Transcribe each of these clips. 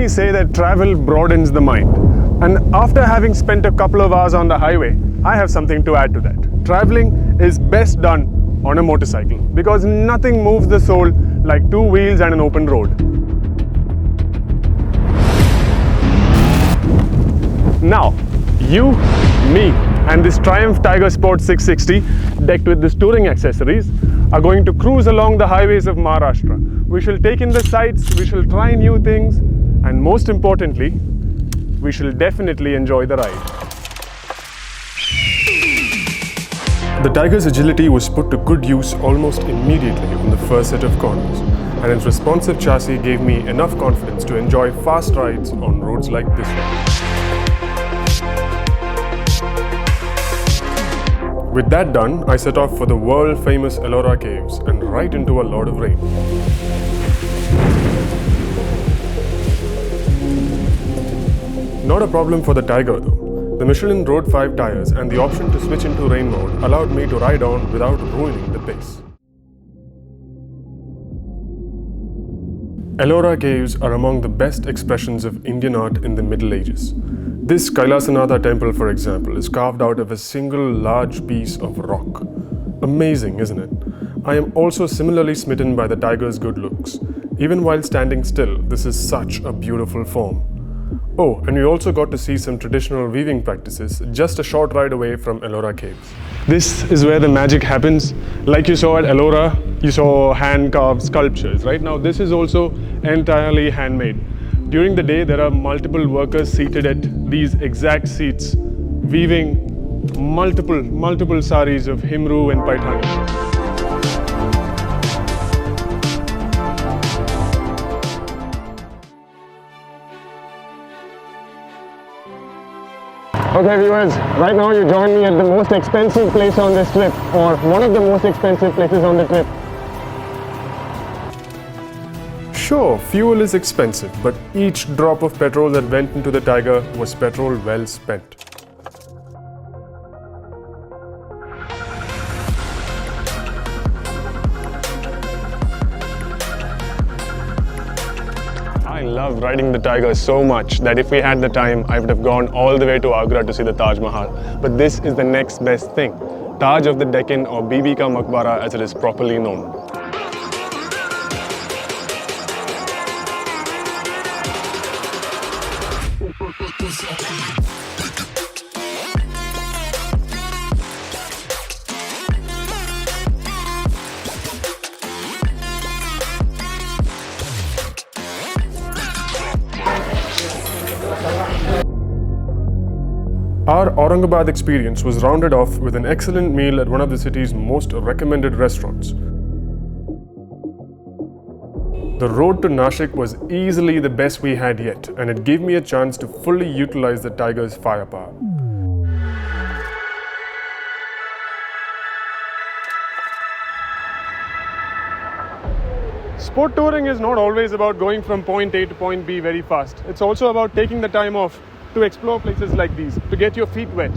say that travel broadens the mind. And after having spent a couple of hours on the highway, I have something to add to that. Traveling is best done on a motorcycle because nothing moves the soul like two wheels and an open road. Now, you, me, and this Triumph Tiger Sport 660, decked with these touring accessories, are going to cruise along the highways of Maharashtra. We shall take in the sights, we shall try new things, and most importantly, we shall definitely enjoy the ride. The Tiger's agility was put to good use almost immediately on the first set of corners, and its responsive chassis gave me enough confidence to enjoy fast rides on roads like this one. With that done, I set off for the world-famous Ellora Caves and right into a lot of rain. Not a problem for the Tiger though. The Michelin Road 5 tires and the option to switch into rain mode allowed me to ride on without ruining the pace. Ellora Caves are among the best expressions of Indian art in the Middle Ages. This Kailasanatha temple, for example, is carved out of a single large piece of rock. Amazing, isn't it? I am also similarly smitten by the tiger's good looks. Even while standing still, this is such a beautiful form. Oh, and we also got to see some traditional weaving practices just a short ride away from Ellora Caves. This is where the magic happens. Like you saw at Ellora, you saw hand-carved sculptures. Right now, this is also entirely handmade. During the day, there are multiple workers seated at these exact seats, weaving multiple saris of Himru and Paithani. Okay viewers, right now you join me at the most expensive place on this trip, or one of the most expensive places on the trip. Sure, fuel is expensive, but each drop of petrol that went into the Tiger was petrol well spent. I love riding the Tiger so much that if we had the time, I would have gone all the way to Agra to see the Taj Mahal. But this is the next best thing, Taj of the Deccan, or Bibi Ka Maqbara as it is properly known. Our Aurangabad experience was rounded off with an excellent meal at one of the city's most recommended restaurants. The road to Nashik was easily the best we had yet, and it gave me a chance to fully utilize the Tiger's firepower. Sport touring is not always about going from point A to point B very fast. It's also about taking the time off to explore places like these, to get your feet wet.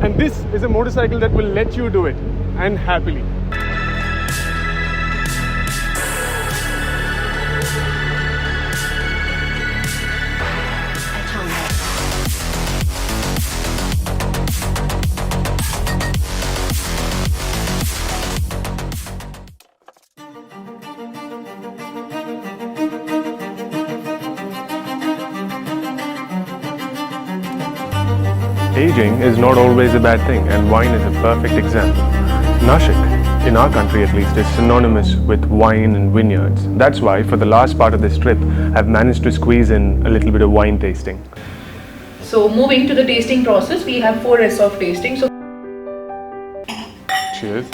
And this is a motorcycle that will let you do it, and happily. Aging is not always a bad thing, and wine is a perfect example. Nashik, in our country at least, is synonymous with wine and vineyards. That's why, for the last part of this trip, I've managed to squeeze in a little bit of wine tasting. So, moving to the tasting process, we have 4 rests of tasting. So, Cheers.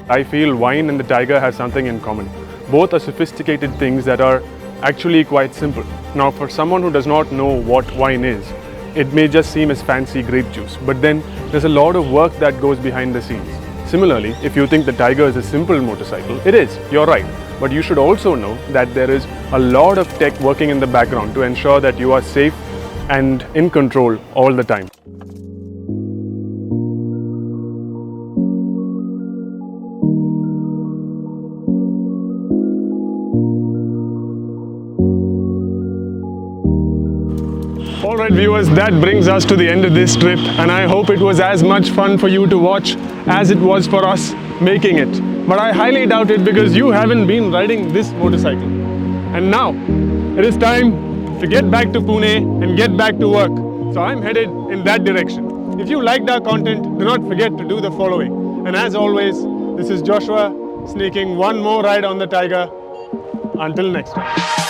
I feel wine and the Tiger have something in common. Both are sophisticated things that are actually quite simple. Now, for someone who does not know what wine is, it may just seem as fancy grape juice, but then there's a lot of work that goes behind the scenes. Similarly, if you think the Tiger is a simple motorcycle, it is, you're right. But you should also know that there is a lot of tech working in the background to ensure that you are safe and in control all the time. Alright viewers, that brings us to the end of this trip, and I hope it was as much fun for you to watch as it was for us making it. But I highly doubt it because you haven't been riding this motorcycle. And now, it is time to get back to Pune and get back to work. So I'm headed in that direction. If you liked our content, do not forget to do the following. And as always, this is Joshua sneaking one more ride on the Tiger. Until next time.